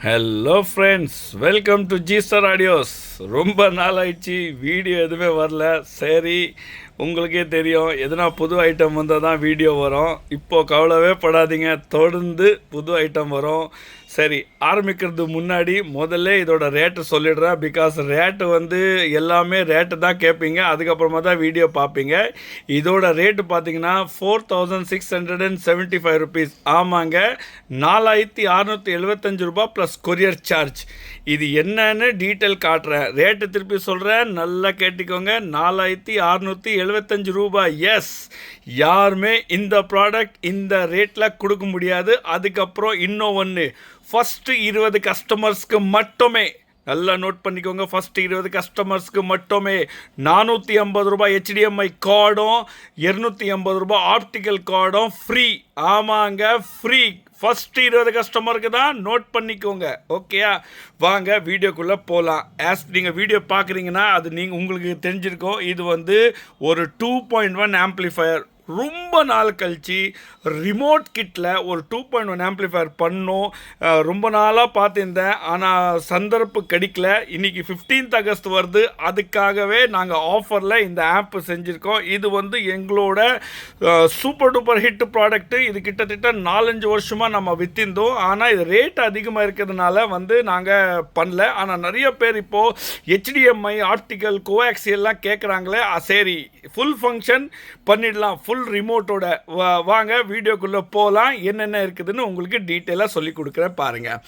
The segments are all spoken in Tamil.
Hello friends, welcome to G star audios. ரொம்ப நாள் ஆயிடுச்சு, வீடியோ எதுவுமே வரல. சரி, உங்களுக்கே தெரியும், எதுனா புது ஐட்டம் வந்தால் தான் வீடியோ வரும். இப்போது கவலைவே படாதீங்க, தொடர்ந்து புது ஐட்டம் வரும். சரி, ஆரம்பிக்கிறது முன்னாடி முதல்ல இதோட ரேட்டு சொல்லிடுறேன். பிகாஸ் ரேட்டு எல்லாமே ரேட்டு தான் கேட்பீங்க, அதுக்கப்புறமா தான் வீடியோ பார்ப்பீங்க. இதோட ரேட்டு பார்த்தீங்கன்னா 4675 ருபீஸ். ஆமாங்க, 4675 ரூபா ப்ளஸ் கொரியர் சார்ஜ். இது என்னன்னு டீட்டெயில் காட்டுறேன். ரேட்டு திருப்பி சொல்கிறேன், நல்லா கேட்டுக்கோங்க. 4675 ரூபாய். எஸ், யாருமே இந்த ப்ராடக்ட் இந்த ரேட்டில் கொடுக்க முடியாது. அதுக்கப்புறம் இன்னும் ஒன்று, ஃபஸ்ட்டு 20 கஸ்டமர்ஸ்க்கு மட்டுமே, நல்லா நோட் பண்ணிக்கோங்க, ஃபஸ்ட்டு 20 கஸ்டமர்ஸ்க்கு மட்டுமே 450 ரூபாய் HDMI கார்டும் 250 ரூபாய் ஆப்டிக்கல் கார்டும் ஃப்ரீ. ஆமாங்க, ஃப்ரீ. ஃபஸ்ட்டு 20 கஸ்டமருக்கு தான், நோட் பண்ணிக்கோங்க. ஓகேயா, வாங்க வீடியோக்குள்ளே போகலாம். நீங்கள் வீடியோ பார்க்குறீங்கன்னா அது உங்களுக்கு தெரிஞ்சிருக்கோம். இது ஒரு 2.1 ஆம்ப்ளிஃபையர். ரொம்ப நாள் கழிச்சு ரிமோட் கிட்டில் ஒரு 2.1 ஆம்ப்ளிஃபையர் பண்ணோம். ரொம்ப நாளாக பார்த்துருந்தேன், ஆனால் சந்தர்ப்பம் கிடைக்கல. இன்றைக்கி 15th ஆகஸ்ட் வருது, அதுக்காகவே நாங்கள் ஆஃபரில் இந்த ஆப்பு செஞ்சுருக்கோம். இது எங்களோட சூப்பர் டூப்பர் ஹிட் ப்ராடக்ட்டு. இது கிட்டத்தட்ட 4-5 வருஷமாக நம்ம வித்திருந்தோம். ஆனால் இது ரேட் அதிகமாக இருக்கிறதுனால நாங்கள் பண்ணல. ஆனால் நிறைய பேர் இப்போது HDMI ஆப்டிக்கல் கோஆக்சியெல்லாம் கேட்குறாங்களே. சரி, ஃபுல் ஃபங்க்ஷன் பண்ணிடலாம், ஃபுல் ரிமோட்டோட. வாங்க வீடியோக்குள்ளே போகலாம். என்னென்ன இருக்குதுன்னு உங்களுக்கு டீட்டெயிலாக சொல்லி கொடுக்குறேன் பாருங்கள்.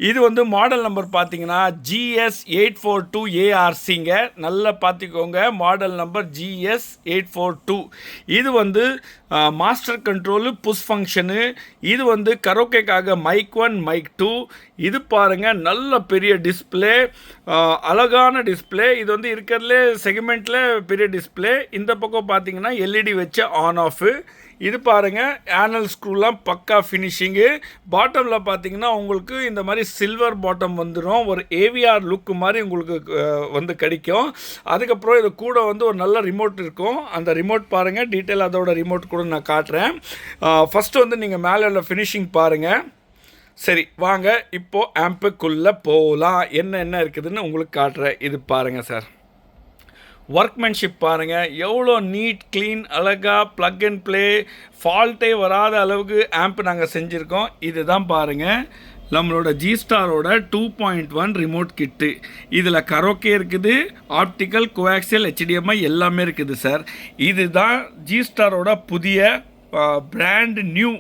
இது மாடல் நம்பர் பார்த்தீங்கன்னா GS842ARCங்க. நல்லா பார்த்துக்கோங்க, மாடல் நம்பர் GS842. இது மாஸ்டர் கண்ட்ரோலு புஷ் ஃபங்க்ஷனு. இது கரோக்கேக்காக மைக் 1 மைக் 2. இது பாருங்கள், நல்ல பெரிய டிஸ்பிளே, அழகான டிஸ்பிளே. இது இருக்கிறதுலே செக்மெண்ட்டில் பெரிய டிஸ்பிளே. இந்த பக்கம் பார்த்தீங்கன்னா LED வச்ச ஆன் ஆஃபு. இது பாருங்கள், ஆனல் ஸ்க்ரூலாம் பக்கா ஃபினிஷிங்கு. பாட்டமில் பார்த்தீங்கன்னா உங்களுக்கு இந்த மாதிரி சில்வர் பாட்டம் வந்துடும். ஒரு AVR லுக்கு மாதிரி உங்களுக்கு கிடைக்கும். அதுக்கப்புறம் இது கூட ஒரு நல்ல ரிமோட் இருக்கும். அந்த ரிமோட் பாருங்கள், டீட்டெயில் அதோட ரிமோட் கூட நான் காட்டுறேன். ஃபஸ்ட்டு நீங்கள் மேலே உள்ள ஃபினிஷிங் பாருங்கள். சரி, வாங்க இப்போது ஆம்புக்குள்ளே போகலாம். என்ன இருக்குதுன்னு உங்களுக்கு காட்டுறேன். இது பாருங்கள் சார், ஒர்க்மேன்ஷிப் பாருங்கள், எவ்வளோ நீட் க்ளீன், அழகாக ப்ளக் அண்ட் ப்ளே, ஃபால்ட்டே வராத அளவுக்கு ஆம்ப் நாங்கள் செஞ்சுருக்கோம். இது தான் பாருங்கள், நம்மளோட ஜிஸ்டாரோட 2.1 ரிமோட் கிட்டு. இதில் கரோக்கே இருக்குது, ஆப்டிக்கல் கோஆக்சியல் HDMI எல்லாமே இருக்குது சார். இதுதான் ஜிஸ்டாரோட புதிய பிராண்ட் நியூ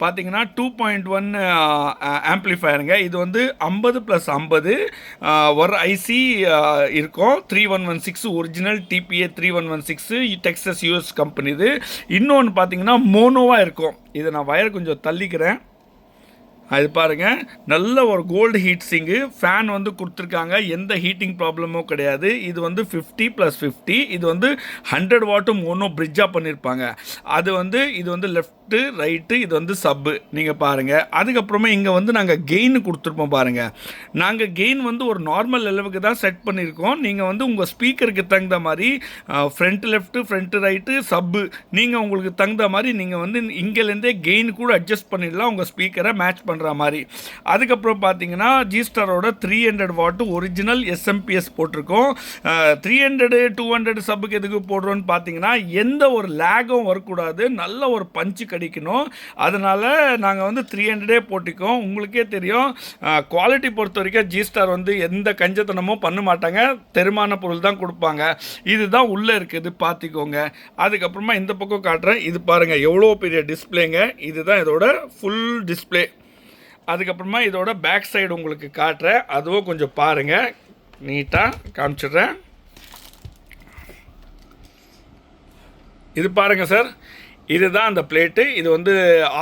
பார்த்தீங்கன்னா 2.1 ஆம்ப்ளிஃபயருங்க. இது 50+50 ஒரு ஐசி இருக்கும். 3116 original TPA 3116 Texas US company. இது இன்னொன்று பார்த்தீங்கன்னா மோனோவாக இருக்கும். இதை நான் வயர் கொஞ்சம் தள்ளிக்கிறேன். அது பாருங்கள், நல்ல ஒரு கோல்டு ஹீட் சிங்கு. ஃபேன் கொடுத்துருக்காங்க, எந்த ஹீட்டிங் ப்ராப்ளமும் கிடையாது. இது 50+50. இது 100 வாட்டும் மோனோ பிரிட்ஜாக பண்ணியிருப்பாங்க. இது லெஃப்ட்டு ரைட்டு, இது சப்பு. நீங்கள் பாருங்கள். அதுக்கப்புறமா இங்கே நாங்கள் கெயின் கொடுத்துருப்போம் பாருங்கள். நாங்கள் கெயின் ஒரு நார்மல் லெவலுக்கு தான் செட் பண்ணியிருக்கோம். நீங்கள் உங்கள் ஸ்பீக்கருக்கு தகுந்த மாதிரி ஃப்ரண்ட் லெஃப்ட்டு, ஃப்ரண்ட் ரைட்டு, சப்பு, நீங்கள் உங்களுக்கு தகுந்த மாதிரி நீங்கள் இங்கேருந்தே கெயின் கூட அட்ஜஸ்ட் பண்ணிடலாம், உங்கள் ஸ்பீக்கரை மேட்ச் பண்ணுற மாதிரி. அதுக்கப்புறம் பார்த்தீங்கன்னா ஜிஸ்டாரோட 300 வாட்டு ஒரிஜினல் SMPS போட்டிருக்கோம். 300 200 சப்புக்கு எதுக்கு போடுறோன்னு பார்த்தீங்கன்னா எந்த ஒரு லேகும் வரக்கூடாது, நல்ல ஒரு பஞ்சு கிடைக்கணும். அதனால் நாங்கள் 300 போட்டிக்கோம். உங்களுக்கே தெரியும், குவாலிட்டி பொறுத்த வரைக்கும் ஜிஸ்டார் எந்த கஞ்சத்தனமும் பண்ண மாட்டாங்க, தெருமான பொருள் தான் கொடுப்பாங்க. இதுதான் உள்ளே இருக்குது, பார்த்துக்கோங்க. அதுக்கப்புறமா இந்த பக்கம் காட்டுறேன். இது பாருங்கள், எவ்வளோ பெரிய டிஸ்பிளேங்க. இதுதான் இதோட ஃபுல் டிஸ்பிளே. அதுக்கப்புறமா இதோட பேக் சைடு உங்களுக்கு காட்டுறேன், அதுவும் கொஞ்சம் பாருங்கள், நீட்டாக காமிச்சிடுறேன். இது பாருங்கள் சார், இதுதான் அந்த பிளேட்டு. இது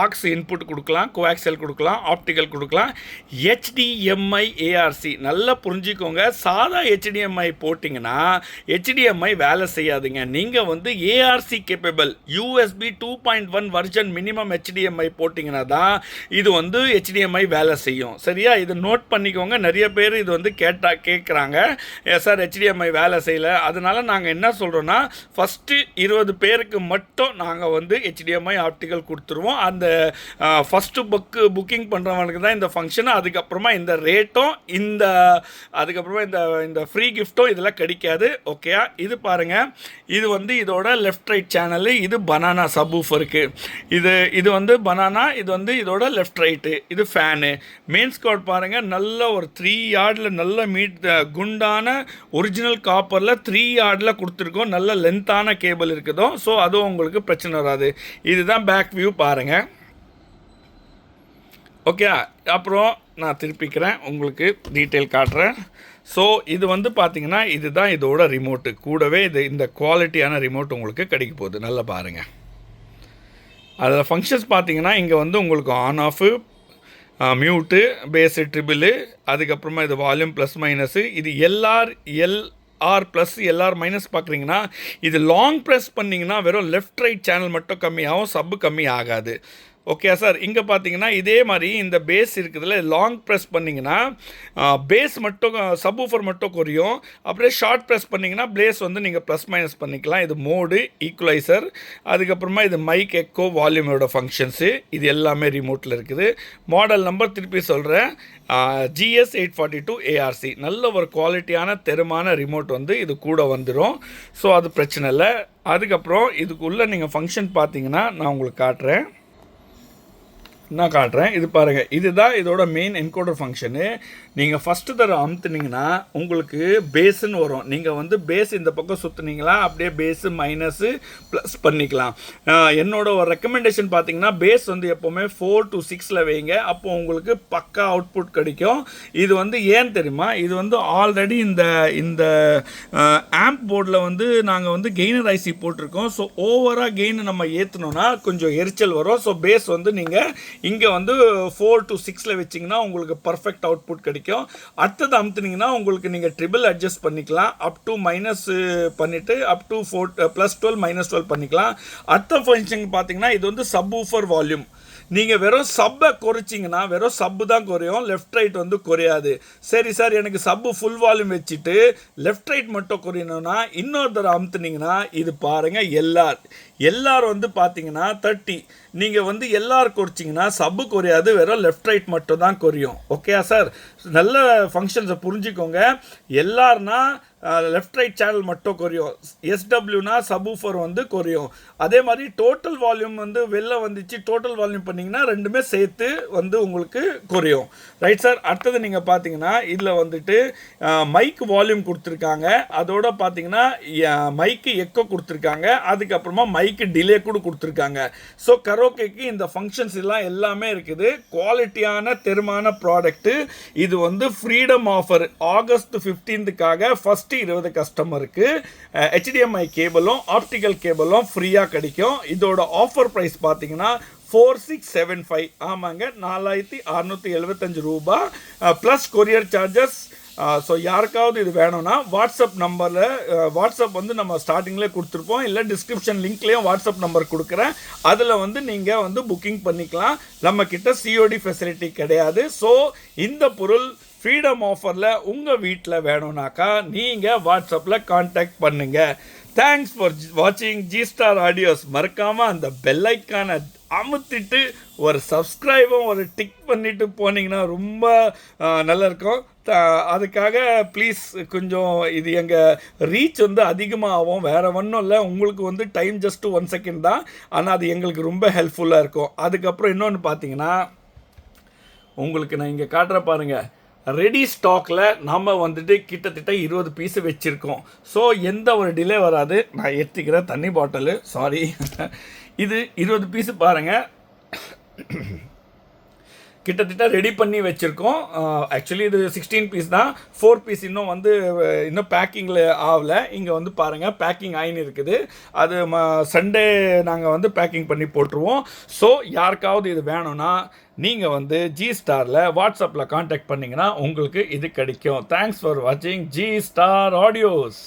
ஆக்ஸ் இன்புட் கொடுக்கலாம், கோஆக்சியல் கொடுக்கலாம், ஆப்டிக்கல் கொடுக்கலாம். HDMI ARC நல்லா புரிஞ்சுக்கோங்க. சாதா HDMI போட்டிங்கன்னா HDMI வேலை செய்யாதுங்க. நீங்கள் ARC capable USB 2.1 version minimum HDMI போட்டிங்கன்னா தான் இது HDMI வேலை செய்யும். சரியா, இது நோட் பண்ணிக்கோங்க. நிறைய பேர் இது கேட்குறாங்க, சார் HDMI வேலை செய்யலை. அதனால் நாங்கள் என்ன சொல்கிறோன்னா, ஃபஸ்ட்டு 20 பேருக்கு மட்டும் நாங்கள் HDMI ஆப்டிக்கல் கொடுத்துருவோம். அந்த ஃபஸ்ட்டு புக்கிங் பண்ணுறவங்களுக்கு தான் இந்த ஃபங்க்ஷன். அதுக்கப்புறமா இந்த ரேட்டும் அதுக்கப்புறமா இந்த ஃப்ரீ கிஃப்ட்டும் இதெல்லாம் கிடைக்காது. ஓகே, இது பாருங்கள், இது வந்து இதோட லெஃப்ட் ரைட் சேனலு. இது பனானா சப்வூஃபருக்கு. இது வந்து பனானா, இது வந்து இதோட லெஃப்ட் ரைட்டு. இது ஃபேனு. மெயின் ஸ்காட் பாருங்கள், நல்ல ஒரு 3 யார்டில் நல்ல குண்டான ஒரிஜினல் காப்பரில் 3 யார்டில் கொடுத்துருக்கோம். நல்ல லென்த்தான கேபிள் இருக்குதோ, ஸோ அதுவும் உங்களுக்கு பிரச்சனை வராது. இதுதான் பேக் வியூ பாருங்கள். ஓகே, அப்புறம் நான் திருப்பிக்கிறேன், உங்களுக்கு டீட்டெயில் காட்டுறேன். ஸோ இது வந்து பார்த்திங்கன்னா இதுதான் இதோட ரிமோட்டு. கூடவே இந்த குவாலிட்டியான ரிமோட் உங்களுக்கு கிடைக்க போகுது. நல்லா பாருங்கள். அதில் ஃபங்க்ஷன்ஸ் பார்த்திங்கன்னா இங்கே வந்து உங்களுக்கு on off, mute, bass, treble, அதுக்கப்புறமா இது வால்யூம் ப்ளஸ் மைனஸு. இது எல்ஆர் ப்ளஸ் எல்ஆர் மைனஸ் பார்க்குறீங்கன்னா இது லாங் ப்ரெஸ் பண்ணிங்கன்னா வெறும் லெஃப்ட் ரைட் சேனல் மட்டும் கம்மியாகும், சப்பு கம்மி ஆகாது. ஓகே சார், இங்கே பார்த்தீங்கன்னா இதே மாதிரி இந்த பேஸ் இருக்குதுல்ல, லாங் ப்ரெஸ் பண்ணிங்கன்னா பேஸ் மட்டும் சப்வூஃபர் மட்டும் குறையும். அப்படியே ஷார்ட் ப்ரெஸ் பண்ணிங்கன்னா பேஸ் வந்து நீங்கள் ப்ளஸ் மைனஸ் பண்ணிக்கலாம். இது மோடு, ஈக்குவலைசர், அதுக்கப்புறமா இது மைக், எக்கோ, வால்யூமோட ஃபங்க்ஷன்ஸு. இது எல்லாமே ரிமோட்டில் இருக்குது. மாடல் நம்பர் திருப்பி சொல்கிறேன், GS842 ARC. நல்ல ஒரு குவாலிட்டியான தெருமான ரிமோட் வந்து இது கூட வந்துடும். ஸோ அது பிரச்சனை இல்லை. அதுக்கப்புறம் இதுக்குள்ளே நீங்கள் ஃபங்க்ஷன் பார்த்தீங்கன்னா நான் உங்களுக்கு காட்டுறேன். நான் காட்டுறேன். இது பாருங்கள், இதுதான் இதோட மெயின் என்கோடர் ஃபங்க்ஷனு. நீங்கள் ஃபஸ்ட்டு தர அமுத்துனீங்கன்னா உங்களுக்கு பேஸுன்னு வரும். நீங்கள் வந்து பேஸ் இந்த பக்கம் சுற்றுனீங்களா அப்படியே பேஸு மைனஸு ப்ளஸ் பண்ணிக்கலாம். என்னோட ஒரு ரெக்கமெண்டேஷன் பார்த்தீங்கன்னா பேஸ் வந்து எப்போவுமே 4 to 6 வைங்க. அப்போது உங்களுக்கு பக்கா அவுட்புட் கிடைக்கும். இது வந்து ஏன் தெரியுமா, இது வந்து ஆல்ரெடி இந்த ஆம்ப் போர்டில் வந்து நாங்கள் வந்து கெய்னர் ஐசி போட்டிருக்கோம். ஸோ ஓவராக கெயின் நம்ம ஏற்றணுன்னா கொஞ்சம் எரிச்சல் வரும். ஸோ பேஸ் வந்து நீங்கள் இங்கே வந்து 4 to 6 வச்சிங்கன்னா உங்களுக்கு பர்ஃபெக்ட் அவுட்புட் கிடைக்கும். அடுத்தது அமுத்துனீங்கன்னா உங்களுக்கு நீங்கள் ட்ரிபிள் அட்ஜஸ்ட் பண்ணிக்கலாம். அப் டு மைனஸ் பண்ணிவிட்டு அப் டு +12 -12 பண்ணிக்கலாம். அடுத்த ஃபங்க்ஷன் பார்த்தீங்கன்னா இது வந்து சப்வூஃபர் வால்யூம். நீங்கள் வெறும் சப்பை குறைச்சிங்கன்னா வெறும் சப்பு தான் குறையும், லெஃப்ட் ரைட் வந்து குறையாது. சரி சார், எனக்கு சப்பு ஃபுல் வால்யூம் வச்சுட்டு லெஃப்ட் ரைட் மட்டும் குறையணும்னா இன்னொரு தடவை அமுத்துனீங்கன்னா இது பாருங்கள், எல்ஆர் வந்து பார்த்தீங்கன்னா 30. நீங்கள் வந்து எல்ஆர் குறைச்சிங்கன்னா சப்பு குறையாது, வெறும் லெஃப்ட் ரைட் மட்டும் தான் குறையும். ஓகே சார், நல்ல ஃபங்க்ஷன்ஸை புரிஞ்சுக்கோங்க. எல்ஆர்னா லெஃப்ட் ரைட் சேனல் மட்டும் குறையும், எஸ்டபிள்யூனா சப்வூஃபர் வந்து குறையும். அதே மாதிரி டோட்டல் வால்யூம் வந்து வெளில வந்துச்சு, டோட்டல் வால்யூம் பண்ணிங்கன்னா ரெண்டுமே சேர்த்து வந்து உங்களுக்கு குறையும். Right sir. அடுத்தது நீங்கள் பார்த்தீங்கன்னா இதில் வந்துட்டு மைக் வால்யூம் கொடுத்துருக்காங்க, அதோட பார்த்தீங்கன்னா மைக்கு எக்கோ கொடுத்துருக்காங்க, அதுக்கப்புறமா மைக்கு டிலே கூட கொடுத்துருக்காங்க. ஸோ கரோக்கேக்கு இந்த ஃபங்க்ஷன்ஸ் எல்லாம் எல்லாமே இருக்குது. குவாலிட்டியான தெருமான ப்ராடக்ட்டு. இது வந்து ஃப்ரீடம் ஆஃபர் ஆகஸ்ட் 15க்காக ஃபஸ்ட் 20 கஸ்டமருக்கு HDMI கேபிளும் ஆப்டிக்கல் கேபிளும் ஃப்ரீயாக கிடைக்கும். இதோட ஆஃபர் ப்ரைஸ் பார்த்தீங்கன்னா 4675. ஆமாங்க, 4675 ரூபா ப்ளஸ் கொரியர் சார்ஜஸ். ஸோ யாருக்காவது இது வேணும்னா வாட்ஸ்அப் வந்து நம்ம ஸ்டார்டிங்லேயே கொடுத்துருப்போம், இல்லை டிஸ்கிரிப்ஷன் லிங்க்லேயும் வாட்ஸ்அப் நம்பர் கொடுக்குறேன். அதில் வந்து நீங்கள் வந்து புக்கிங் பண்ணிக்கலாம். நம்மக்கிட்ட COD ஃபெசிலிட்டி கிடையாது. ஸோ இந்த பொருள் ஃப்ரீடம் ஆஃபரில் உங்கள் வீட்டில் வேணும்னாக்கா நீங்கள் வாட்ஸ்அப்பில் கான்டாக்ட் பண்ணுங்கள். தேங்க்ஸ் ஃபார் வாட்சிங் G-Star ஆடியோஸ். மறக்காமல் அந்த பெல்லைக்கான அமுத்திட்டு ஒரு சப்ஸ்கிரைபும் ஒரு டிக் பண்ணிவிட்டு போனீங்கன்னா ரொம்ப நல்லாயிருக்கும். அதுக்காக ப்ளீஸ் கொஞ்சம் இது எங்கள் ரீச் வந்து அதிகமாகும், வேறு ஒன்றும் இல்லை. உங்களுக்கு வந்து டைம் ஜஸ்ட் 1 செகண்ட் தான், ஆனால் அது எங்களுக்கு ரொம்ப ஹெல்ப்ஃபுல்லாக இருக்கும். அதுக்கப்புறம் இன்னொன்று பார்த்தீங்கன்னா உங்களுக்கு நான் இங்கே காட்டுற பாருங்கள், ரெடி ஸ்டாக்கில் நம்ம வந்துட்டு கிட்டத்தட்ட 20 பீஸு வச்சுருக்கோம். ஸோ எந்த ஒரு டிலே வராது. நான் எடுத்துக்கிறேன் தண்ணி பாட்டிலு, சாரி. இது 20 பீஸு பாருங்கள், கிட்டத்தட்ட ரெடி பண்ணி வச்சுருக்கோம். ஆக்சுவலி இது 16 பீஸ் தான், 4 பீஸ் இன்னும் பேக்கிங்கில் ஆகலை. இங்கே வந்து பாருங்கள் பேக்கிங் ஆயின்னு இருக்குது. அது சண்டே நாங்கள் வந்து பேக்கிங் பண்ணி போட்டுருவோம். ஸோ யாருக்காவது இது வேணும்னா நீங்கள் வந்து G-Starல வாட்ஸ்அப்பில் கான்டாக்ட் பண்ணிங்கன்னா உங்களுக்கு இது கிடைக்கும். தேங்க்ஸ் ஃபார் வாட்சிங் G-Star ஆடியோஸ்.